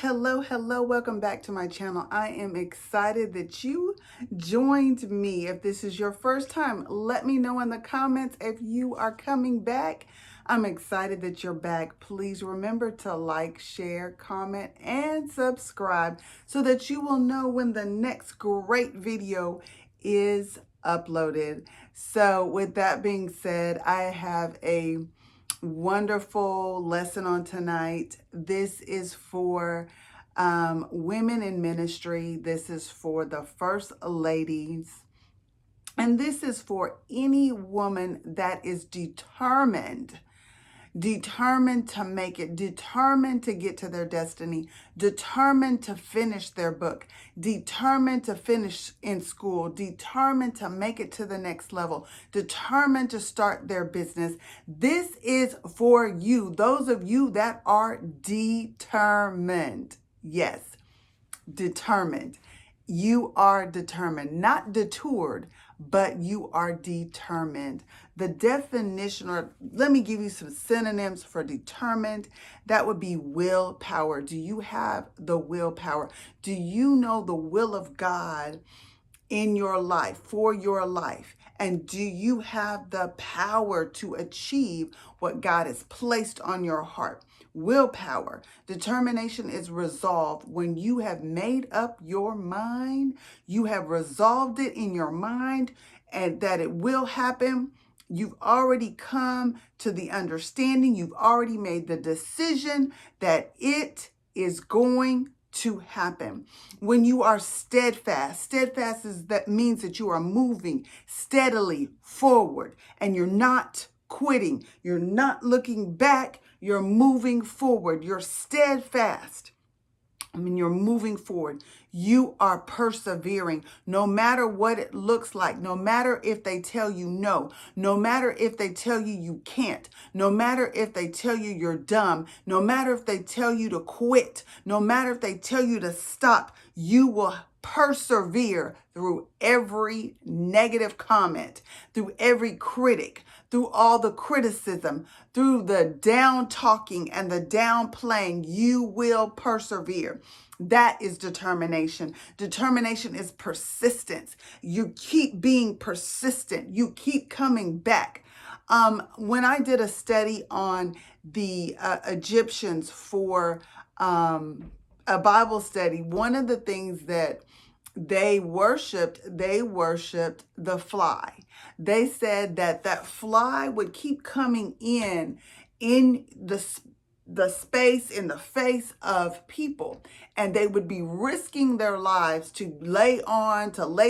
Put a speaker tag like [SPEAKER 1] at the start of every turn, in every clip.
[SPEAKER 1] Hello. Welcome back to my channel. I am excited that you joined me. If this is your first time, let me know in the comments if you are coming back. I'm excited that you're back. Please remember to like, share, comment, and subscribe so that you will know when the next great video is uploaded. So with that being said, I have a wonderful lesson on tonight. This is for women in ministry. This is for the first ladies. And this is for any woman that is determined to make it, determined to get to their destiny, determined to finish their book, determined to finish in school, determined to make it to the next level, determined to start their business. This is for you, those of you that are determined. Yes, determined. You are determined, not detoured, but you are determined. The definition, or let me give you some synonyms for determined. That would be willpower. Do you have the willpower? Do you know the will of God in your life, for your life? And do you have the power to achieve what God has placed on your heart? Willpower. Determination is resolve. When you have made up your mind, you have resolved it in your mind and that it will happen. You've already come to the understanding. You've already made the decision that it is going to happen. When you are steadfast that means that you are moving steadily forward and you're not quitting. You're not looking back. You're moving forward. You're steadfast. You're moving forward. You are persevering no matter what it looks like, no matter if they tell you no, no matter if they tell you you can't, no matter if they tell you you're dumb, no matter if they tell you to quit, no matter if they tell you to stop, you will persevere through every negative comment, through every critic, through all the criticism, through the down talking and the downplaying. You will persevere. That is determination. Determination is persistence. You keep being persistent. You keep coming back. When I did a study on the Egyptians for a Bible study, one of the things that they worshipped the fly. They said that fly would keep coming in the space, in the face of people, and they would be risking their lives to lay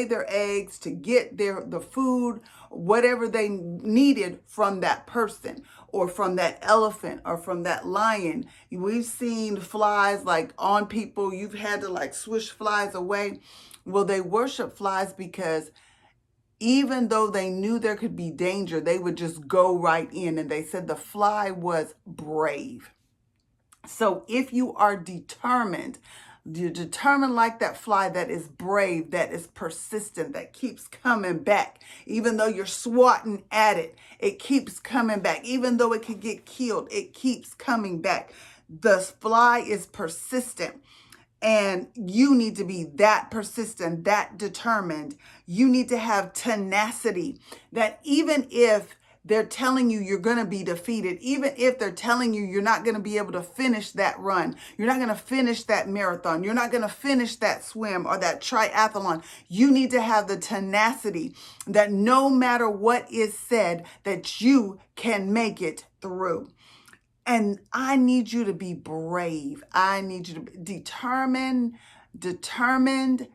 [SPEAKER 1] their eggs, to get the food, whatever they needed from that person or from that elephant or from that lion. We've seen flies like on people. You've had to like swish flies away. Well, they worship flies because even though they knew there could be danger, they would just go right in. And they said the fly was brave. So if you are determined, you're determined like that fly that is brave, that is persistent, that keeps coming back. Even though you're swatting at it, it keeps coming back. Even though it could get killed, it keeps coming back. The fly is persistent. And you need to be that persistent, that determined. You need to have tenacity that even if they're telling you you're going to be defeated, even if they're telling you you're not going to be able to finish that run, you're not going to finish that marathon, you're not going to finish that swim or that triathlon, you need to have the tenacity that no matter what is said, that you can make it through. And I need you to be brave. I need you to be determined. Determined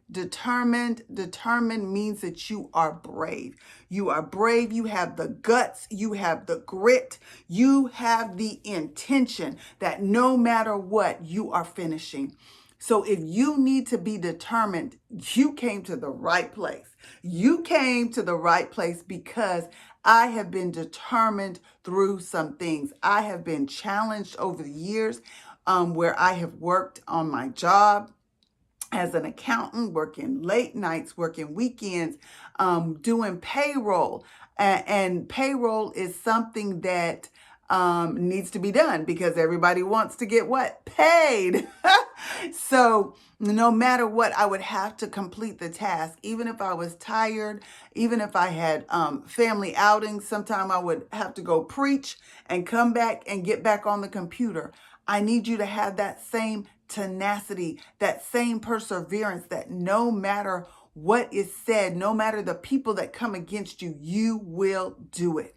[SPEAKER 1] means that you are brave. You are brave. You have the guts. You have the grit. You have the intention that no matter what, you are finishing. So if you need to be determined, you came to the right place. You came to the right place because I have been determined through some things. I have been challenged over the years where I have worked on my job as an accountant, working late nights, working weekends, doing payroll. And payroll is something that needs to be done because everybody wants to get what? Paid. So no matter what, I would have to complete the task, even if I was tired, even if I had family outings. Sometime I would have to go preach and come back and get back on the computer. I need you to have that same tenacity, that same perseverance, that no matter what is said, no matter the people that come against you, you will do it.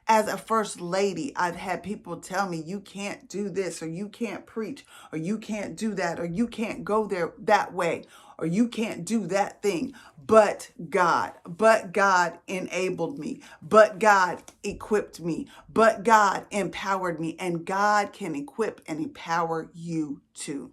[SPEAKER 1] As a first lady, I've had people tell me, you can't do this, or you can't preach, or you can't do that, or you can't go there that way, or you can't do that thing. But God enabled me, but God equipped me, but God empowered me, and God can equip and empower you too.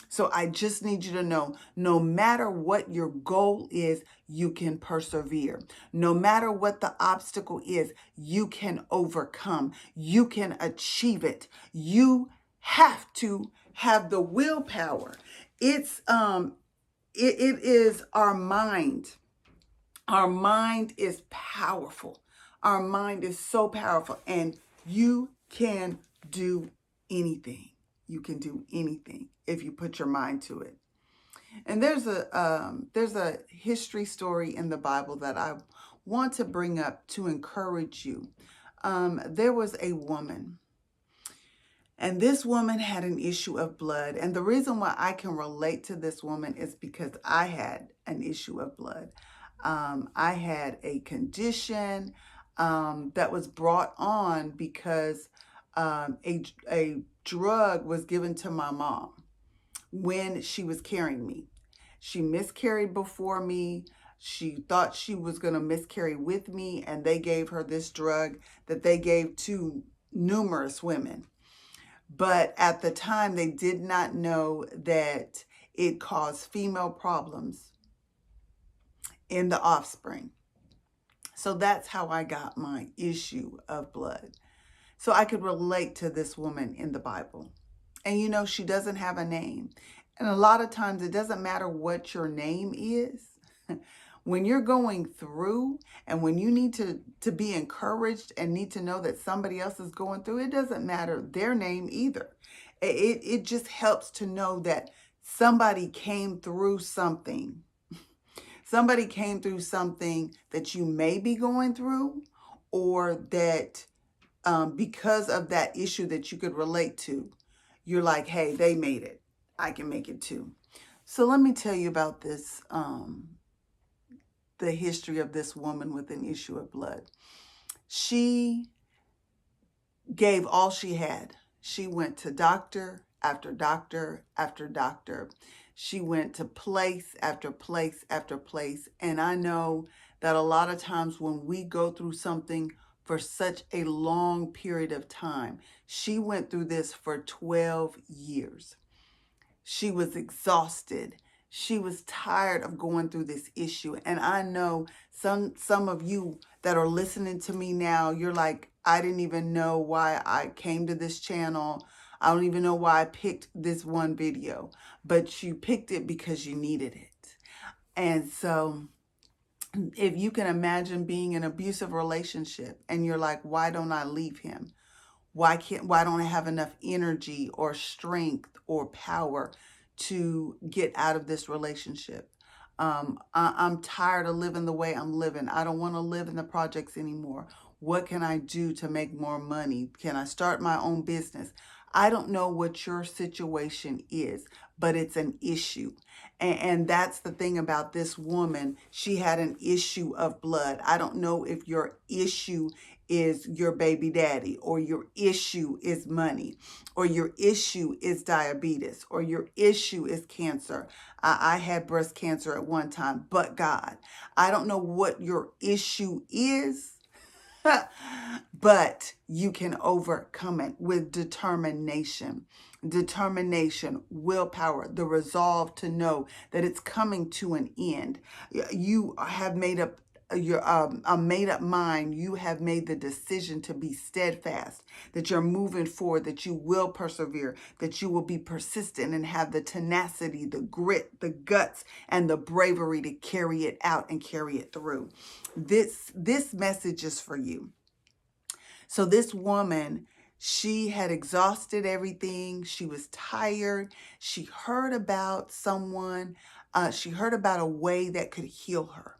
[SPEAKER 1] So I just need you to know, no matter what your goal is, you can persevere. No matter what the obstacle is, you can overcome. You can achieve it. You have to have the willpower. It is our mind. Our mind is powerful. Our mind is so powerful, and you can do anything. You can do anything if you put your mind to it. And there's a history story in the Bible that I want to bring up to encourage you. There was a woman, and this woman had an issue of blood. And the reason why I can relate to this woman is because I had an issue of blood. I had a condition that was brought on because a drug was given to my mom when she was carrying me. She miscarried before me. She thought she was going to miscarry with me, and they gave her this drug that they gave to numerous women. But at the time, they did not know that it caused female problems in the offspring. So that's how I got my issue of blood. So I could relate to this woman in the Bible. And you know, she doesn't have a name. And a lot of times it doesn't matter what your name is. When you're going through and when you need to be encouraged and need to know that somebody else is going through, it doesn't matter their name either. It just helps to know that somebody came through something. Somebody came through something that you may be going through, or that because of that issue that you could relate to, you're like, hey, they made it. I can make it too. So let me tell you about this, the history of this woman with an issue of blood. She gave all she had. She went to doctor after doctor after doctor. She went to place after place after place. And I know that a lot of times when we go through something for such a long period of time, she went through this for 12 years. She was exhausted. She was tired of going through this issue. And I know some of you that are listening to me now, you're like, I didn't even know why I came to this channel. I don't even know why I picked this one video, but you picked it because you needed it. And so if you can imagine being in an abusive relationship and you're like, why don't I leave him? Why don't I have enough energy or strength or power to get out of this relationship? I'm tired of living the way I'm living. I don't want to live in the projects anymore. What can I do to make more money? Can I start my own business? I don't know what your situation is, but it's an issue. And that's the thing about this woman. She had an issue of blood. I don't know if your issue is your baby daddy, or your issue is money, or your issue is diabetes, or your issue is cancer. I had breast cancer at one time, but God, I don't know what your issue is, but you can overcome it with determination. Determination, willpower, the resolve to know that it's coming to an end. You have made up a made up mind. You have made the decision to be steadfast, that you're moving forward, that you will persevere, that you will be persistent and have the tenacity, the grit, the guts, and the bravery to carry it out and carry it through. This message is for you. So this woman, She had exhausted everything. She was tired. She heard about someone. She heard about a way that could heal her.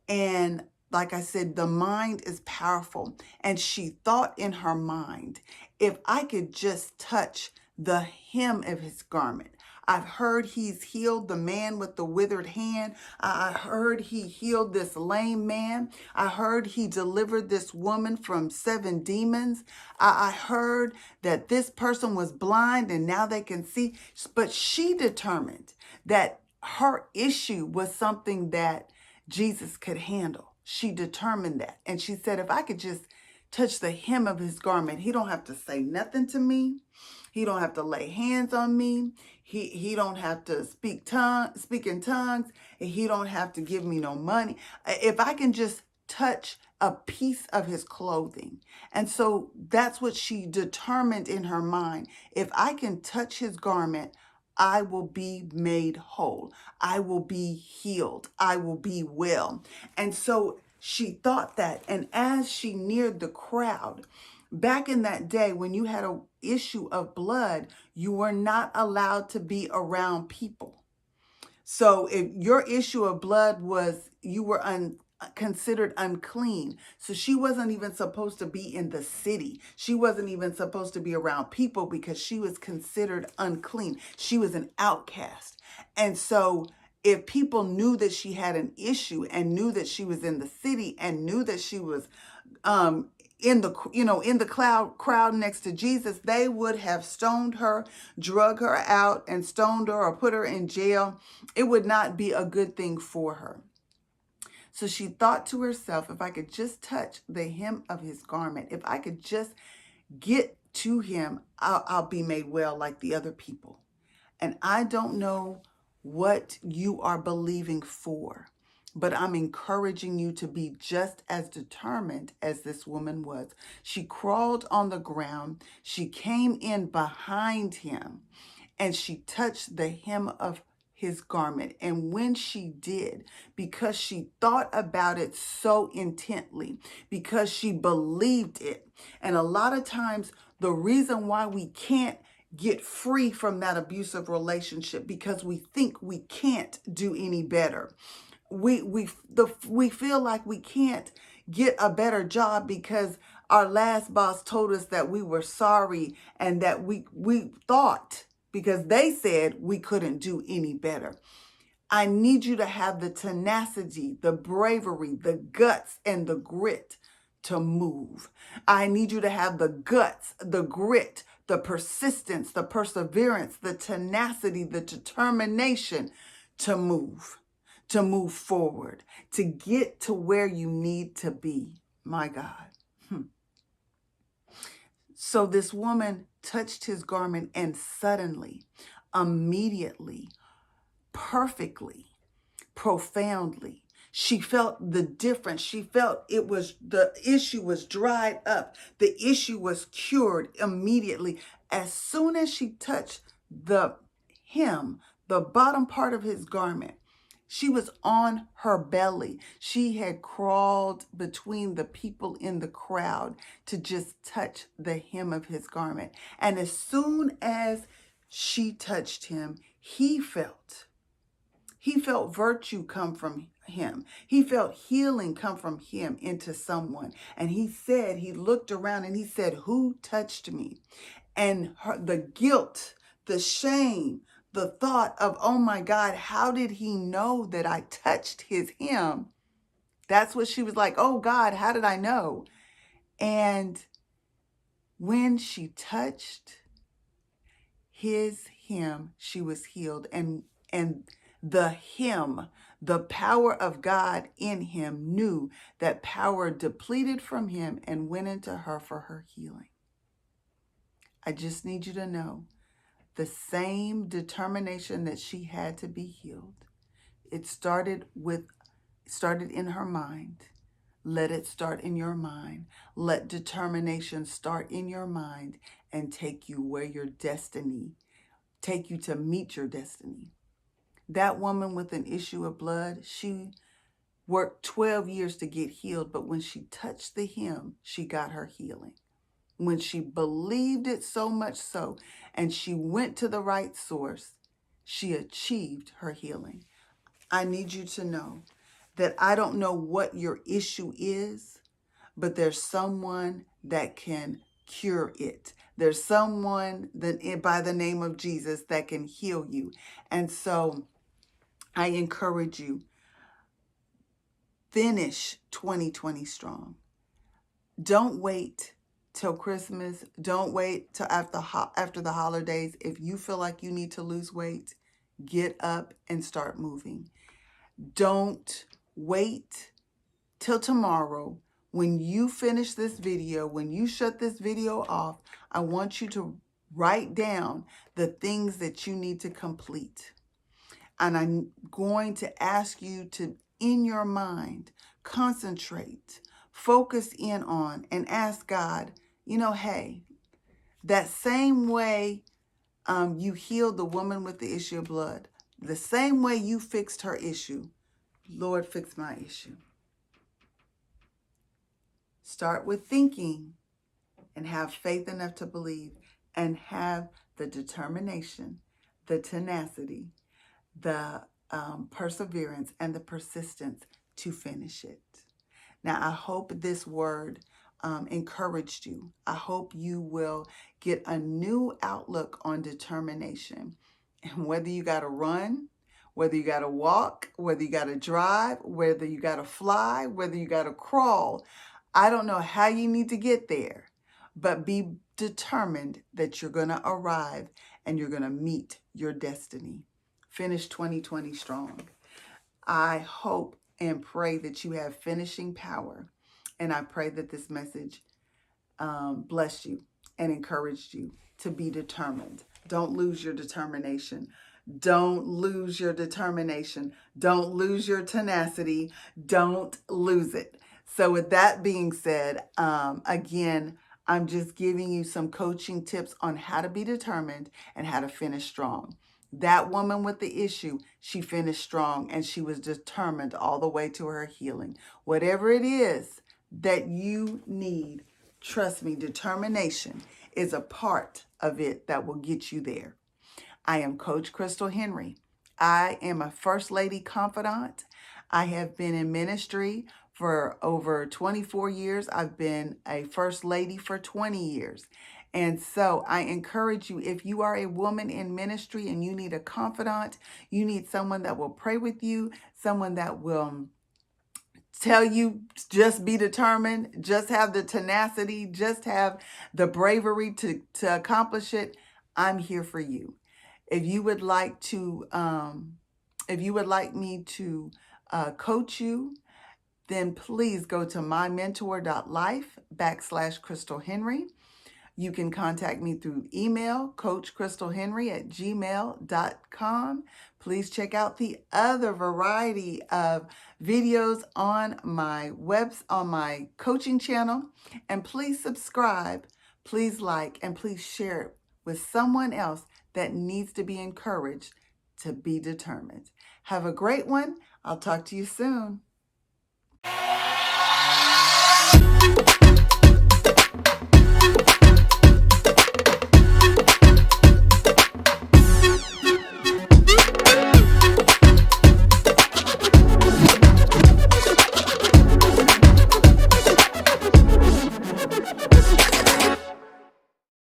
[SPEAKER 1] And like I said, the mind is powerful. And she thought in her mind, if I could just touch the hem of his garment. I've heard he's healed the man with the withered hand. I heard he healed this lame man. I heard he delivered this woman from 7 demons. I heard that this person was blind and now they can see. But she determined that her issue was something that Jesus could handle. She determined that. And she said, if I could just touch the hem of his garment, he don't have to say nothing to me. He don't have to lay hands on me. He don't have to speak in tongues. He don't have to give me no money. If I can just touch a piece of his clothing. And so that's what she determined in her mind. If I can touch his garment, I will be made whole. I will be healed. I will be well. And so she thought that. And as she neared the crowd, back in that day when you had an issue of blood, you were not allowed to be around people. So if your issue of blood was, you were considered unclean. So she wasn't even supposed to be in the city. She wasn't even supposed to be around people because she was considered unclean. She was an outcast. And so if people knew that she had an issue and knew that she was in the city and knew that she was in the crowd next to Jesus, they would have stoned her, drug her out and stoned her or put her in jail. It would not be a good thing for her. So she thought to herself, if I could just touch the hem of his garment, if I could just get to him, I'll be made well like the other people. And I don't know what you are believing for, but I'm encouraging you to be just as determined as this woman was. She crawled on the ground. She came in behind him and she touched the hem of his garment. And when she did, because she thought about it so intently, because she believed it, and a lot of times the reason why we can't get free from that abusive relationship because we think we can't do any better. We feel like we can't get a better job because our last boss told us that we were sorry and that we thought because they said we couldn't do any better. I need you to have the tenacity, the bravery, the guts, and the grit to move. I need you to have the guts, the grit, the persistence, the perseverance, the tenacity, the determination to move forward, to get to where you need to be. My God. So this woman touched his garment and suddenly, immediately, perfectly, profoundly, she felt the difference. She felt the issue was dried up. The issue was cured immediately. As soon as she touched the hem, the bottom part of his garment, she was on her belly. She had crawled between the people in the crowd to just touch the hem of his garment. And as soon as she touched him, he felt virtue come from him. He felt healing come from him into someone. And he looked around and he said, who touched me? And the guilt, the shame, the thought of, oh my God, how did he know that I touched his hem? That's what she was like, oh God, how did I know? And when she touched his hem, she was healed. And the him, the power of God in him, knew that power depleted from him and went into her for her healing. I just need you to know the same determination that she had to be healed. It started in her mind. Let it start in your mind. Let determination start in your mind and take you where your destiny, take you to meet your destiny. That woman with an issue of blood, she worked 12 years to get healed, but when she touched the hem, she got her healing. when she believed it so much so, and she went to the right source, she achieved her healing. I need you to know that I don't know what your issue is, but there's someone that can cure it. There's someone that by the name of Jesus that can heal you. And so I encourage you, finish 2020 strong. Don't wait till Christmas. Don't wait till after the holidays. If you feel like you need to lose weight, get up and start moving. Don't wait till tomorrow. When you finish this video, when you shut this video off, I want you to write down the things that you need to complete. And I'm going to ask you to, in your mind, concentrate, focus in on, and ask God, hey, that same way you healed the woman with the issue of blood, the same way you fixed her issue, Lord, fix my issue. Start with thinking and have faith enough to believe, and have the determination, the tenacity, the perseverance, and the persistence to finish it. Now, I hope this word encouraged you. I hope you will get a new outlook on determination. And whether you got to run, whether you got to walk, whether you got to drive, whether you got to fly, whether you got to crawl, I don't know how you need to get there, but be determined that you're going to arrive and you're going to meet your destiny. Finish 2020 strong. I hope and pray that you have finishing power. And I pray that this message blessed you and encouraged you to be determined. Don't lose your determination. Don't lose your determination. Don't lose your tenacity. Don't lose it. So with that being said, again, I'm just giving you some coaching tips on how to be determined and how to finish strong. That woman with the issue, she finished strong and she was determined all the way to her healing. Whatever it is that you need, trust me, determination is a part of it that will get you there. I am Coach Krystal Henry. I am a First Lady Confidant. I have been in ministry for over 24 years. I've been a First Lady for 20 years. And so I encourage you, if you are a woman in ministry and you need a confidant, you need someone that will pray with you, someone that will tell you, just be determined, just have the tenacity, just have the bravery to accomplish it, I'm here for you. If you would like to, me to coach you, then please go to mymentor.life/Krystal Henry. You can contact me through email, coachkrystalhenry@gmail.com. Please check out the other variety of videos on my coaching channel. And please subscribe, please like, and please share it with someone else that needs to be encouraged to be determined. Have a great one. I'll talk to you soon.